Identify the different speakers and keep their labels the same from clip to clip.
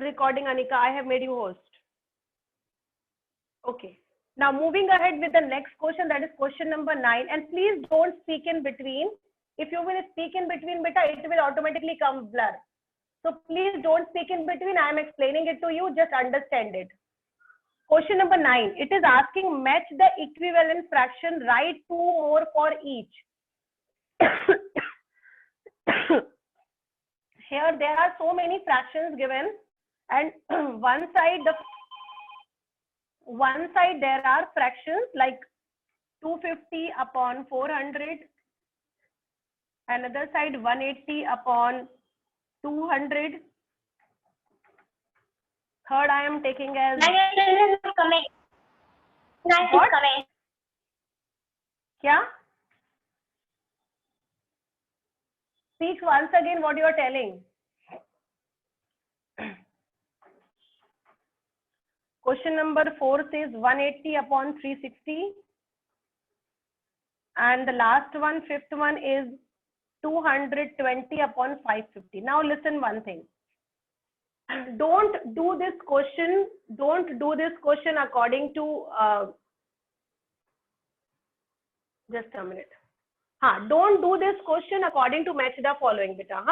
Speaker 1: recording, Anika. I have made you host. Okay. Now moving ahead with the next question, that is question number 9. And please don't speak in between. If you will speak in between, beta, it will automatically come blur. So please don't speak in between. I am explaining it to you. Just understand it. Question number 9. It is asking match the equivalent fraction. Write 2 more for each. Here there are so many fractions given, and one side there are fractions like 250 upon 400, another side 180 upon 200. Third I am taking as what? Kya? Speak once again what you are telling. Question number 4 says 180 upon 360. And the last one, fifth one, is 220 upon 550. Now listen one thing. Don't do this question according to just a minute. Don't do this question according to match the following, beta.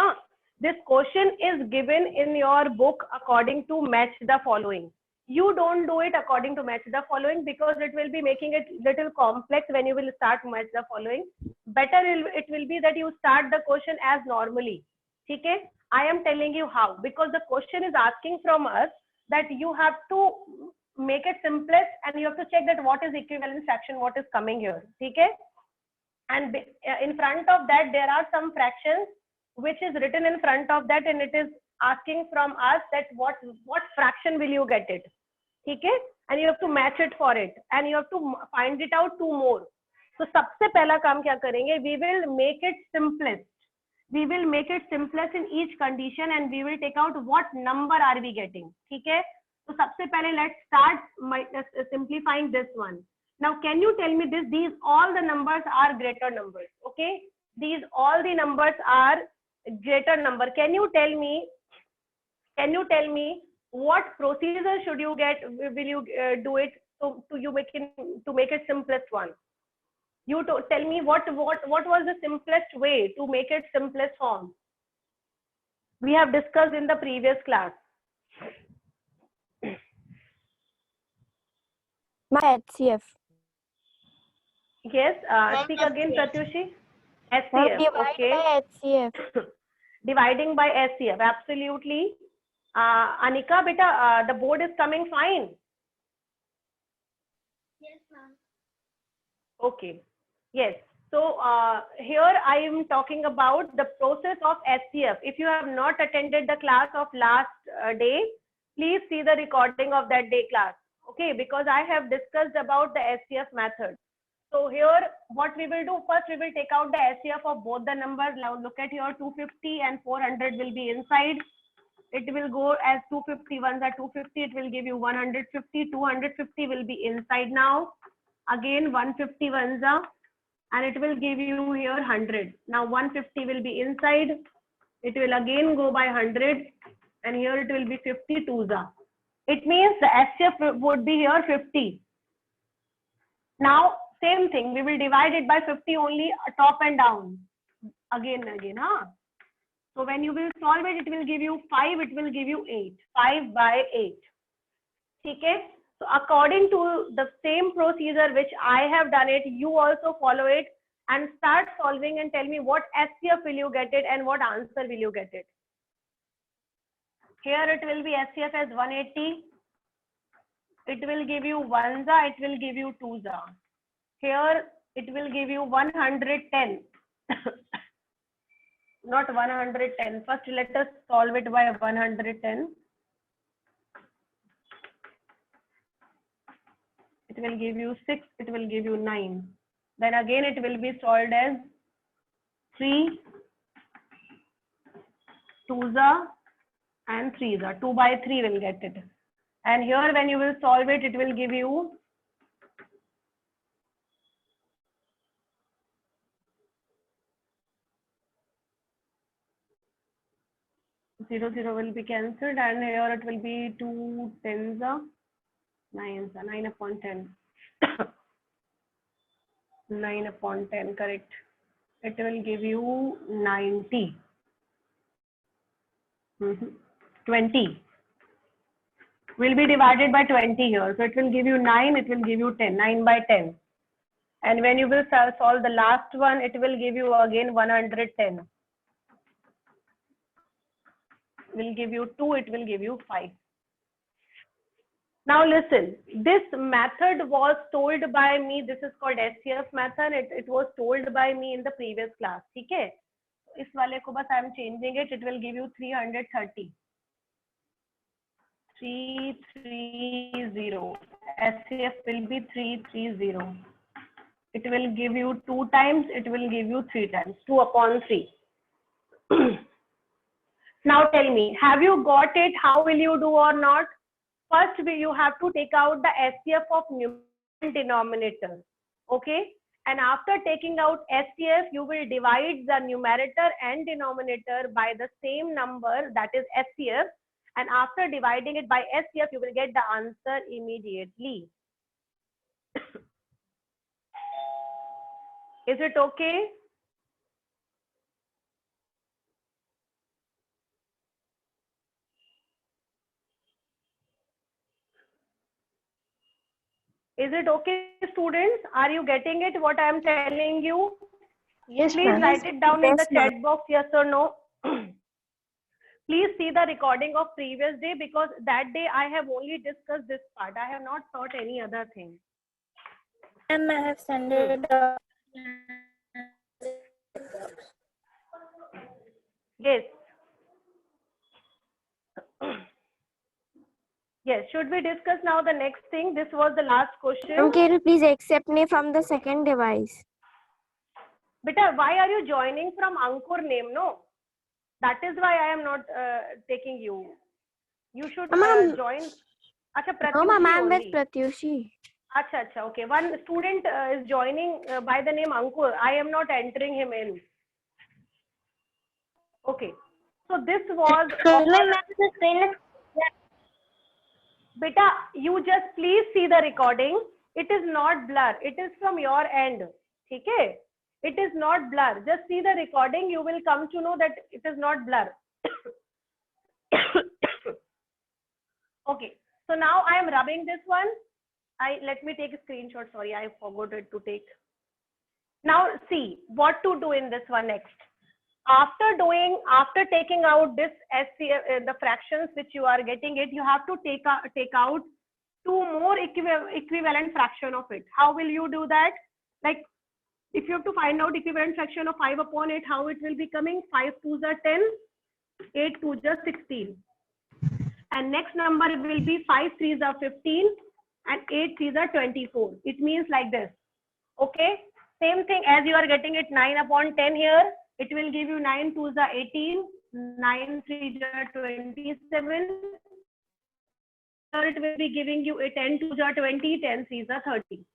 Speaker 1: This question is given in your book according to match the following. You don't do it according to match the following, because it will be making it little complex when you will start match the following. Better it will be that you start the question as normally. Okay? I am telling you how, because the question is asking from us that you have to make it simplest and you have to check that what is equivalent fraction, what is coming here. Okay? And in front of that there are some fractions which is written in front of that, and it is asking from us that what fraction will you get it. Okay? And you have to match it for it, and you have to find it out 2 more. So सबसे पहला काम क्या करेंगे, we will make it simplest. We will make it simplest in each condition, and we will take out what number are we getting. Okay? So सबसे पहले let's start simplifying this one. Now can you tell me this, these all the numbers are greater numbers. Okay? These all the numbers are greater number. Can you tell me what procedure should you get, will you do it to make it simplest one? You tell me what was the simplest way to make it simplest form. We have discussed in the previous class.
Speaker 2: My HCF.
Speaker 1: Yes, speak again, Pratyushi. HCF, okay.
Speaker 2: By HCF.
Speaker 1: Dividing by HCF, absolutely. Anika, beta, the board is coming fine.
Speaker 3: Yes, ma'am.
Speaker 1: Okay. Yes. So here I am talking about the process of HCF. If you have not attended the class of last day, please see the recording of that day class. Okay, because I have discussed about the HCF method. So here what we will do, first we will take out the HCF of both the numbers. Now look at here, 250 and 400 will be inside. It will go as 250, ones are 250, it will give you 150, 250 will be inside now. Again 150 ones are, and it will give you here 100. Now 150 will be inside. It will again go by 100, and here it will be 50 twos are. It means the HCF would be here 50. Now same thing, we will divide it by 50 only, top and down. Again. So when you will solve it, it will give you 5, it will give you 8. 5 by 8. Okay? So according to the same procedure which I have done it, you also follow it and start solving and tell me what HCF will you get it and what answer will you get it. Here it will be HCF as 180. It will give you 1s, it will give you 2s. Here it will give you 110. Not 110. First let us solve it by 110. It will give you 6, it will give you 9. Then again it will be solved as 3, 2s and 3s. 2 by 3 will get it. And here when you will solve it, it will give you 0 0, 0 will be cancelled, and here it will be 2 tens are 9, 9 upon 10. 9 upon 10, correct. It will give you 90. 20 will be divided by 20 here. So it will give you 9, it will give you 10, 9 by 10. And when you will solve the last one, it will give you again 110. Will give you 2, it will give you 5. Now listen, this method was told by me. This is called HCF method. It was told by me in the previous class. Okay? इस वाले को बस I am changing it. It will give you 330. 330. HCF will be 330. It will give you 2 times. It will give you 3 times. 2 upon 3. Now tell me, have you got it? How will you do or not? First, you have to take out the HCF of numerator and denominator. Okay? And after taking out HCF, you will divide the numerator and denominator by the same number, that is HCF. And after dividing it by HCF, you will get the answer immediately. Is it okay? Is it okay, students? Are you getting it, what I am telling you?
Speaker 2: Yes,
Speaker 1: Please write it down in the
Speaker 2: Yes,
Speaker 1: chat box, yes or no. Please see the recording of previous day, because that day I have only discussed this part. I have not taught any other thing.
Speaker 2: ma'am. I have sent it.
Speaker 1: Yes. Yes, should we discuss now the next thing? This was the last question.
Speaker 2: Can you please accept me from the second device?
Speaker 1: Beta, why are you joining from Ankur name? No, that is why I am not taking you. You should join. Acha,
Speaker 2: No, ma'am,
Speaker 1: Pratyushi
Speaker 2: I am with
Speaker 1: only.
Speaker 2: Pratyushi.
Speaker 1: Acha, acha, okay. One student is joining by the name Ankur. I am not entering him in. Okay. So this was. Beta, you just please see the recording. It is not blur. It is from your end. Okay? It is not blur. Just see the recording. You will come to know that it is not blur. Okay. So now I am rubbing this one. Let me take a screenshot. Sorry, I forgot it to take. Now see what to do in this one next. After taking out this HCF, the fractions which you are getting it, you have to take out 2 more equivalent fraction of it. How will you do that? Like if you have to find out equivalent fraction of 5 upon 8, how it will be coming? 5 2s are 10, 8 2s are 16. And next number will be 5 3s are 15 and 8 3s are 24. It means like this. Okay. Same thing as you are getting it 9 upon 10 here. It will give you 9 2s are 18, 9 3s are 27. Here it will be giving you a 10 2s are 20, 10 3s are 30.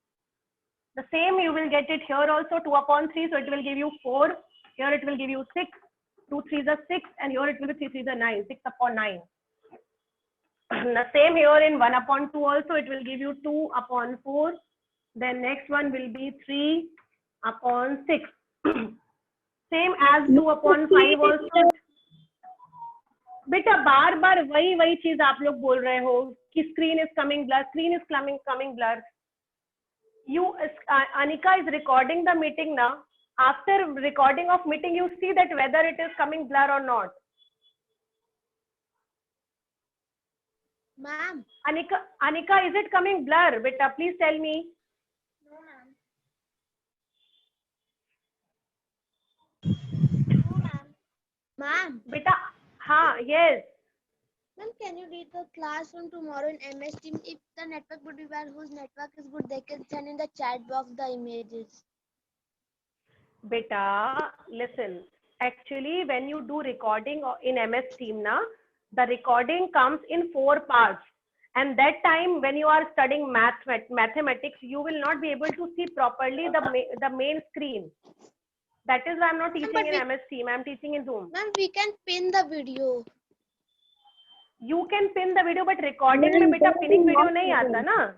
Speaker 1: The same you will get it here also 2 upon 3. So it will give you 4. Here it will give you 6. 2 3s are 6 and here it will be 3 3s are 9. 6 upon 9. The same here in 1 upon 2 also it will give you 2 upon 4. Then next one will be 3 upon 6. Same as 2 upon 5 also. बेटा बार बार वही चीज आप लोग बोल रहे हो कि screen is coming blur. You Anika is recording the meeting now. After recording of meeting, you see that whether it is coming blur or not.
Speaker 2: Ma'am.
Speaker 1: Anika, is it coming blur? Beta, please tell me.
Speaker 2: No, ma'am. Ma'am.
Speaker 1: Beta, yes.
Speaker 2: Ma'am, can you read the classroom tomorrow in MS Team? If the network would be bad, whose network is good, they can send in the chat box the images.
Speaker 1: Beta, listen. Actually, when you do recording in MS Team, the recording comes in 4 parts. And that time when you are studying mathematics, you will not be able to see properly the main screen. That is why I'm not teaching in MS Team. I'm teaching in Zoom.
Speaker 2: Ma'am, we can pin the video.
Speaker 1: You can pin the video, but recording में बेटा pinning video नहीं आता ना.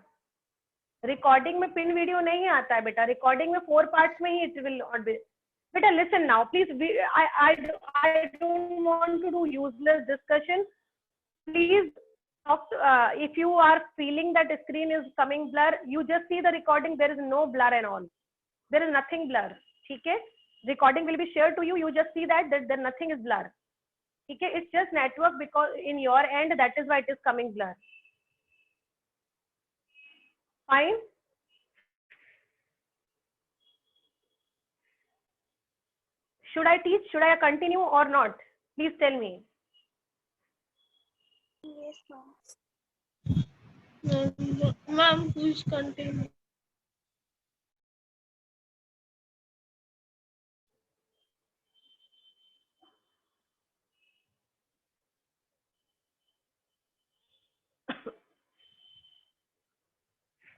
Speaker 1: Recording में pin video नहीं आता है बेटा. Recording में 4 parts में ही it will not be. Beta, listen now, please. I don't want to do useless discussion. Please talk to, if you are feeling that the screen is coming blur, you just see the recording. There is no blur at all. There is nothing blur. Okay? Recording will be shared to you. You just see that there nothing is blur. Okay? It's just network because in your end, that is why it is coming blur. Fine. Should I teach? Should I continue or not? Please tell me.
Speaker 2: Yes, ma'am. Ma'am, please continue.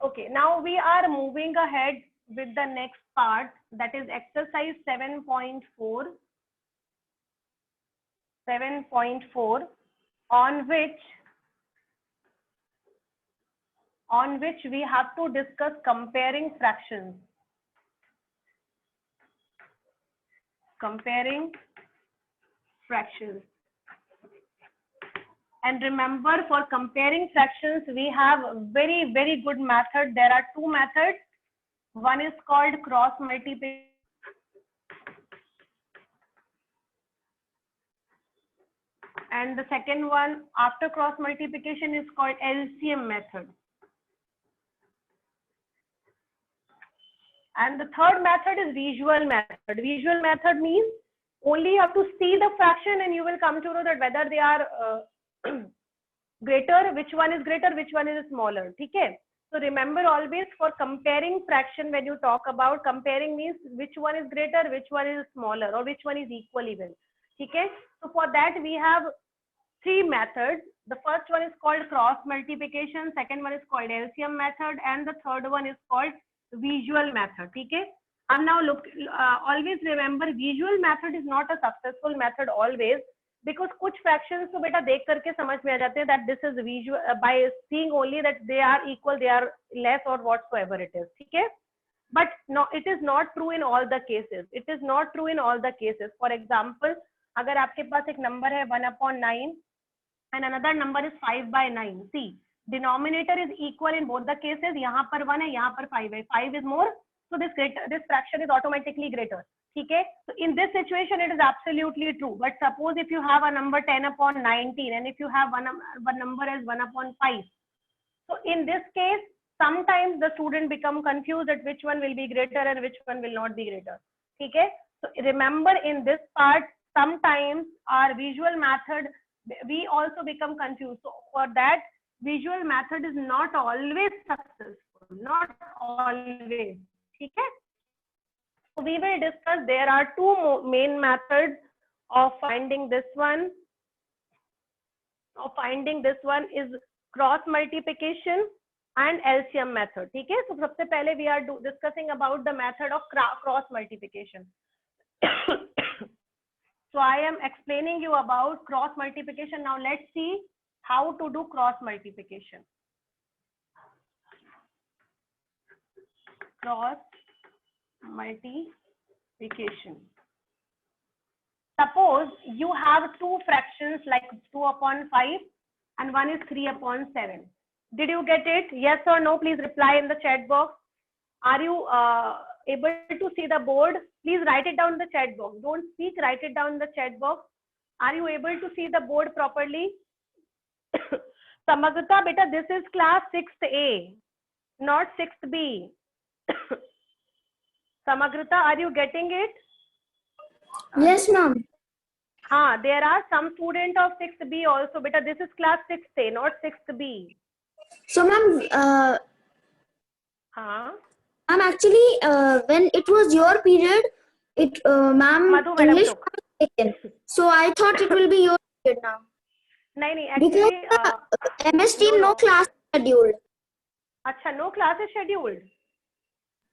Speaker 1: Okay, now we are moving ahead with the next part, that is exercise 7.4. 7.4, on which we have to discuss comparing fractions. Comparing fractions. And remember, for comparing fractions, we have a very, very good method. There are 2 methods. One is called cross multiplication. And the second one after cross multiplication is called LCM method. And the third method is visual method. Visual method means only you have to see the fraction and you will come to know that whether they are greater, which one is greater, which one is smaller. Okay? So remember always, for comparing fraction, when you talk about comparing, means which one is greater, which one is smaller, or which one is equal even. Okay? So for that we have 3 methods. The first one is called cross multiplication, second one is called LCM method, and the third one is called visual method. Okay? And now look, always remember, visual method is not a successful method always, because कुछ fractions तो बेटा देख करके समझ में आ जाते हैं that this is visual, by seeing only that they are equal, they are less, or whatsoever it is. ठीक है? But no, it is not true in all the cases. It is not true in all the cases. For example, अगर आपके पास एक number है 1/9 and another number is 5/9. See, denominator is equal in both the cases. यहाँ पर 1 है, यहाँ पर 5 है. 5 is more, so this fraction is automatically greater. Okay? So in this situation, it is absolutely true. But suppose if you have a number 10/19 and if you have one number as 1/5. So in this case, sometimes the student become confused at which one will be greater and which one will not be greater. Okay? So remember, in this part, sometimes our visual method, we also become confused. So for that, visual method is not always successful. Not always. Okay? So we will discuss, there are 2 main methods of finding this one. Is cross multiplication and LCM method. Okay? So सबसे पहले we are discussing about the method of cross multiplication. So I am explaining you about cross multiplication. Now let's see how to do cross multiplication. Cross multiplication. Suppose you have 2 fractions like 2/5 and one is 3/7. Did you get it? Yes or no? Please reply in the chat box. Are you able to see the board? Please write it down in the chat box. Don't speak, write it down in the chat box. Are you able to see the board properly? Samagrita, beta, this is class 6th A, not 6th B. Samagrita, are you getting it?
Speaker 2: Yes, ma'am.
Speaker 1: There are some students of 6th B also, beta. This is class 6th A, not 6th B.
Speaker 2: So, ma'am, ma'am, actually, when it was your period, ma'am, English was taken. So I thought it will be your period now.
Speaker 1: नहीं, actually,
Speaker 2: because MS team no class scheduled.
Speaker 1: अच्छा, no class is scheduled.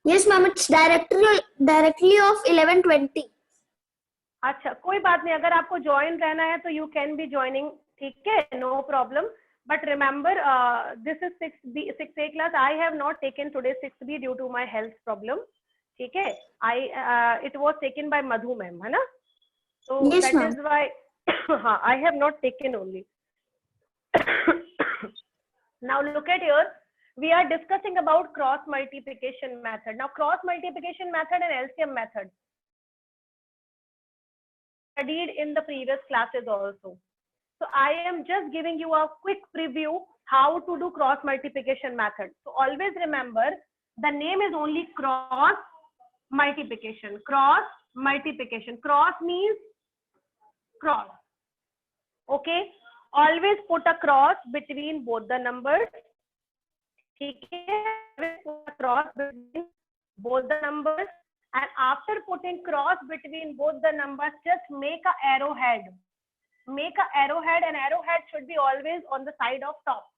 Speaker 2: Yes, ma'am, it's directly of 11:20.
Speaker 1: अच्छा, कोई बात नहीं, अगर आपको join रहना है तो you can be joining ठीक है, no problem. But remember, this is 6A class. I have not taken today 6B due to my health problem. ठीक है, it was taken by Madhu ma'am, है ना? So
Speaker 3: Yes,
Speaker 1: that
Speaker 3: ma'am.
Speaker 1: is why I have not taken only. Now look at here. We are discussing about cross multiplication method. Now cross multiplication method and LCM method studied in the previous classes also. So I am just giving you a quick preview how to do cross multiplication method. So always remember, the name is only cross multiplication. Cross multiplication. Cross means cross. Okay. Always put a cross between both the numbers. Okay. Always put a cross between both the numbers. And after putting cross between both the numbers, just make a arrowhead. Make a arrowhead, and arrowhead should be always on the side of top.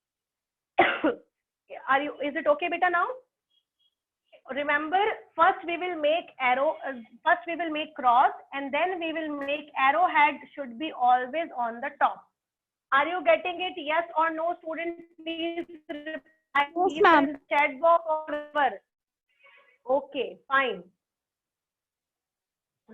Speaker 1: Is it okay beta now? Remember, first we will make first we will make cross, and then we will make arrowhead should be always on the top. Are you getting it? Yes or no, students? Please reply
Speaker 3: Yes, ma'am.
Speaker 1: in the chat box or whatever. Okay, fine.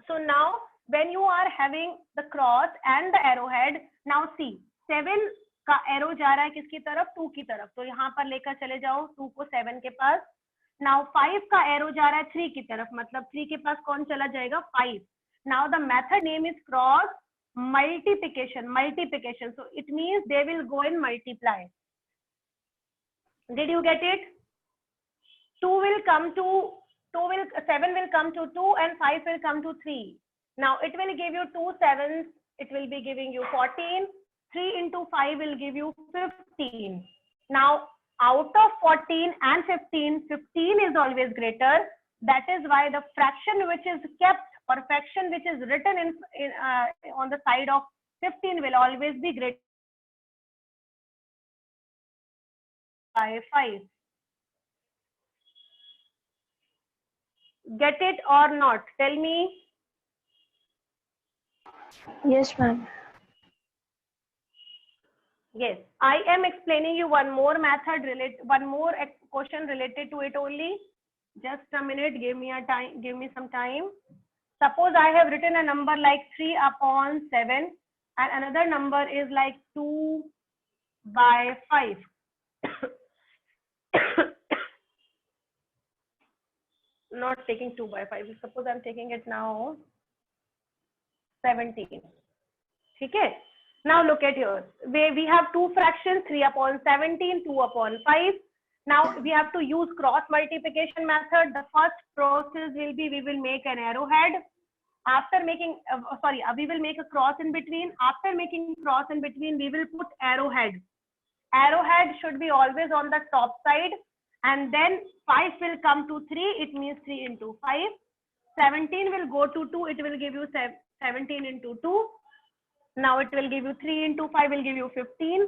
Speaker 1: So now when you are having the cross and the arrowhead, now see 7 का arrow जा रहा है किसकी तरफ? 2 की तरफ. तो यहाँ पर लेकर चले जाओ 2 को 7 के पास. Now 5 का arrow जा रहा है 3 की तरफ, मतलब 3 के पास कौन चला जाएगा? 5. Now the method name is cross multiplication. Multiplication. So it means they will go and multiply. Did you get it? 7 will come to 2 and 5 will come to 3. Now it will give you 2 sevens. It will be giving you 14. 3 into 5 will give you 15. Now out of 14 and 15, 15 is always greater. That is why the fraction which is kept or fraction which is written on the side of 15 will always be greater by 5. Get it or not? Tell me.
Speaker 3: Yes, ma'am.
Speaker 1: Yes, I am explaining you one more method one more question related to it only. Just a minute, give me some time. Suppose I have written a number like 3/7 and another number is like 2/5. Not taking 2/5. Suppose I'm taking it now 17. Okay. Now look at here. We have two fractions, 3/17, 2/5. Now we have to use cross multiplication method. The first process will be we will make an arrowhead. After making, we will make a cross in between. After making cross in between, we will put arrowhead. Arrowhead should be always on the top side. And then 5 will come to 3. It means 3 into 5. 17 will go to 2. It will give you 17 into 2. Now it will give you 3 into 5 will give you 15.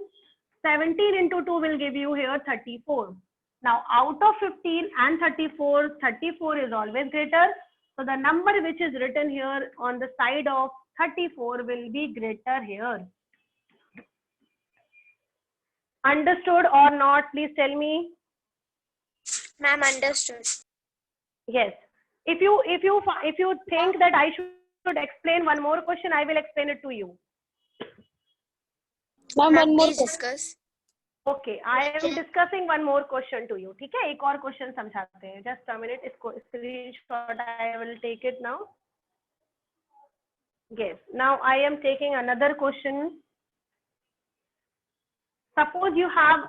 Speaker 1: 17 into 2 will give you here 34. Now out of 15 and 34, 34 is always greater. So the number which is written here on the side of 34 will be greater here. Understood or not? Please tell me.
Speaker 2: Ma'am, understood.
Speaker 1: Yes. If you think that I should explain one more question, I will explain it to you.
Speaker 3: Ma'am, one more.
Speaker 2: Please discuss.
Speaker 1: Okay, I am discussing one more question to you. ठीक है, एक और question समझाते हैं. Just a minute. इसको screenshot I will take it now. Yes. Now I am taking another question. Suppose you have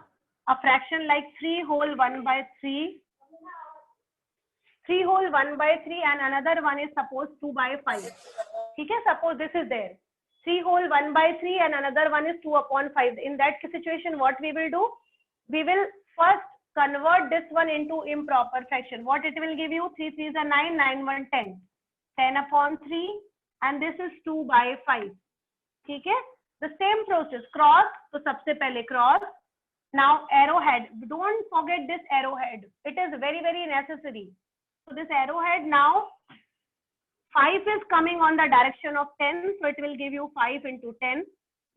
Speaker 1: a fraction like 3 whole 1/3. 3 whole 1/3 and another one is suppose 2/5. Okay, suppose this is there. 3 whole 1/3 and another one is 2/5. In that situation, what we will do? We will first convert this one into improper fraction. What it will give you? 3 3s are 9, 9 1 10. 10/3 and this is 2/5. Okay, the same process. Cross. So सबसे पहले cross. Now arrowhead. Don't forget this arrowhead. It is very, very necessary. So this arrowhead now 5 is coming on the direction of 10. So it will give you 5 into 10.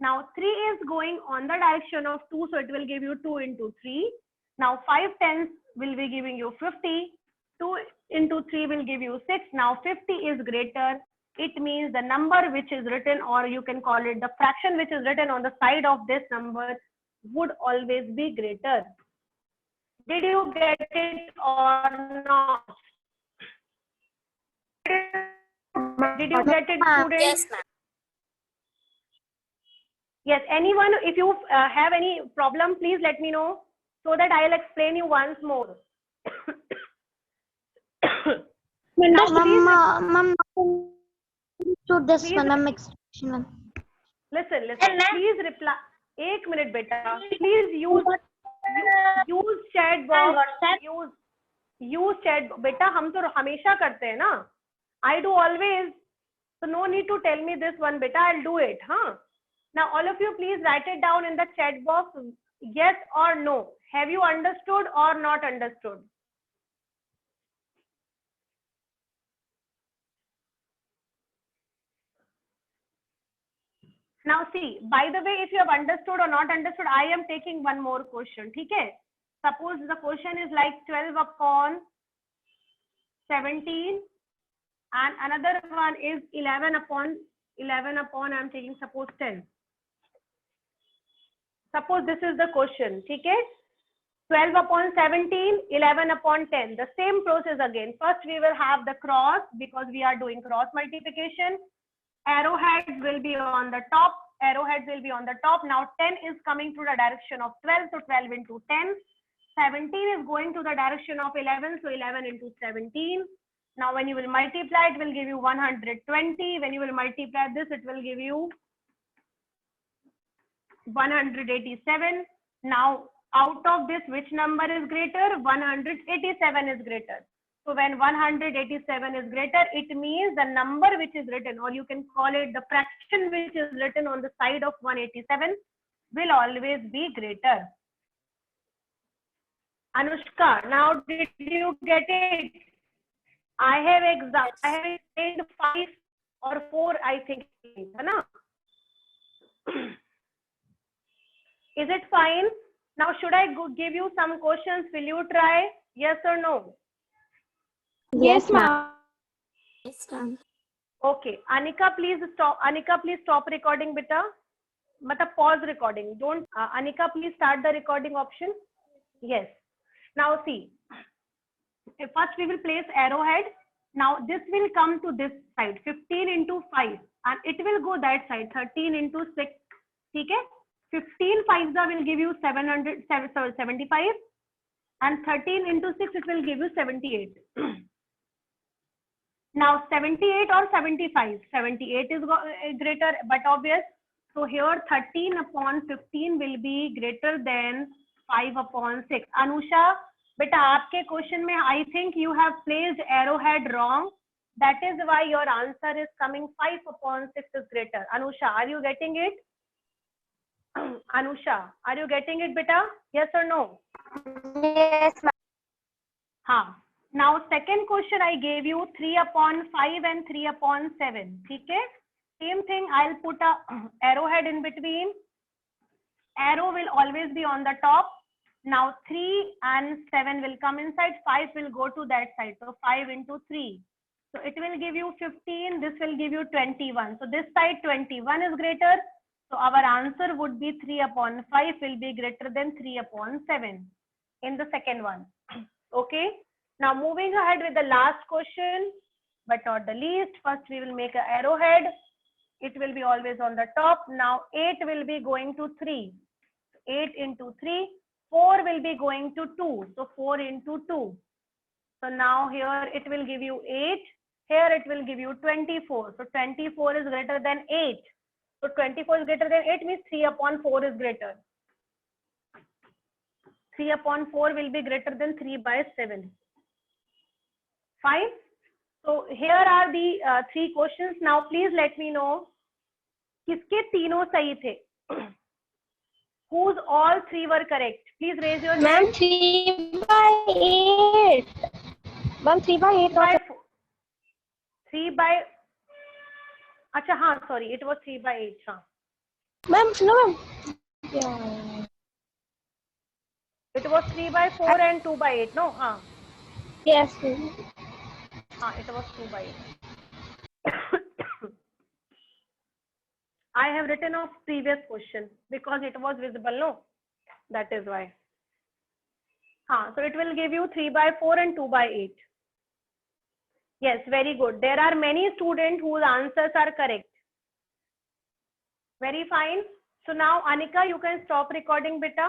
Speaker 1: Now 3 is going on the direction of 2, so it will give you 2 into 3. Now 5 tens will be giving you 50. 2 into 3 will give you 6. Now 50 is greater. It means the number which is written, or you can call it the fraction which is written on the side of this number, would always be greater. Did you get it or not? Did you get it, students?
Speaker 3: Yes, ma'am.
Speaker 1: Yes, anyone, if you have any problem, please let me know so that I'll explain you once more. Now, please,
Speaker 2: to this
Speaker 1: please,
Speaker 2: one, expression one.
Speaker 1: listen, please reply. 1 minute, beta. Please use chat box. Use chat. Beta, हम तो हमेशा करते हैं ना. I do always. So no need to tell me this one, beta. I'll do it, huh? Now, all of you, please write it down in the chat box. Yes or no. Have you understood or not understood? Now see, by the way, if you have understood or not understood, I am taking one more question. Okay? Suppose the question is like 12 upon 17 and another one is 11 upon, I'm taking suppose 10. Suppose this is the question. Okay? 12 upon 17, 11 upon 10. The same process again. First we will have the cross because we are doing cross multiplication. Arrowheads will be on the top. Now 10 is coming to the direction of 12, so 12 into 10. 17 is going to the direction of 11, so 11 into 17. Now when you will multiply, it will give you 120. When you will multiply this, it will give you 187. Now out of this, which number is greater? 187 is greater. So when 187 is greater, it means the number which is written, or you can call it the fraction which is written on the side of 187 will always be greater. Anushka, now did you get it? I have explained 5 or 4, I think. Is it fine? Now should I give you some questions? Will you try? Yes or no?
Speaker 2: Yes, ma'am.
Speaker 3: Yes, ma'am.
Speaker 1: Okay, Anika, please stop recording, beta. Pause recording. Don't. Anika, please start the recording option. Yes. Now see. First we will place arrowhead. Now this will come to this side. 15 into 5, and it will go that side. 13 into 6. Okay. 15 5s will give you 75, and 13 into 6 it will give you 78. Now 78 or 75, 78 is greater but obvious. So here 13 upon 15 will be greater than 5 upon 6. Anusha, beta aapke question mein I think you have placed arrowhead wrong. That is why your answer is coming 5 upon 6 is greater. Anusha, are you getting it? Anusha, are you getting it, beta? Yes or no?
Speaker 2: Yes, ma'am.
Speaker 1: Huh. Now, second question I gave you 3 upon 5 and 3 upon 7. Okay? Same thing, I'll put a arrowhead in between. Arrow will always be on the top. Now, 3 and 7 will come inside. 5 will go to that side. So, 5 into 3. So, it will give you 15. This will give you 21. So, this side 21 is greater. So, our answer would be 3 upon 5 will be greater than 3 upon 7 in the second one. Okay? Now moving ahead with the last question, but not the least. First we will make an arrowhead. It will be always on the top. Now 8 will be going to 3. 8 into 3. 4 will be going to 2. So 4 into 2. So now here it will give you 8. Here it will give you 24. So 24 is greater than 8. So 24 is greater than 8 means 3 upon 4 is greater. 3 upon 4 will be greater than 3 by 7. Fine. So here are the 3 questions. Now please let me know. किसके तीनों सही थे? Whose all 3 were correct? Please raise your hand.
Speaker 2: Ma'am, 3 by 8. Ma'am, 3 by 8.
Speaker 1: 3 by. अच्छा हाँ, sorry, it was 3 by 8. हाँ.
Speaker 3: Ma'am, no, ma'am. Yeah.
Speaker 1: It was 3 by 4 and 2 by 8. No,
Speaker 3: Yes, ma'am.
Speaker 1: it was 2 by 8. I have written off previous question because it was visible. No, that is why. So it will give you 3 by 4 and 2 by 8. Yes, very good. There are many students whose answers are correct. Very fine. So now, Anika, you can stop recording, beta.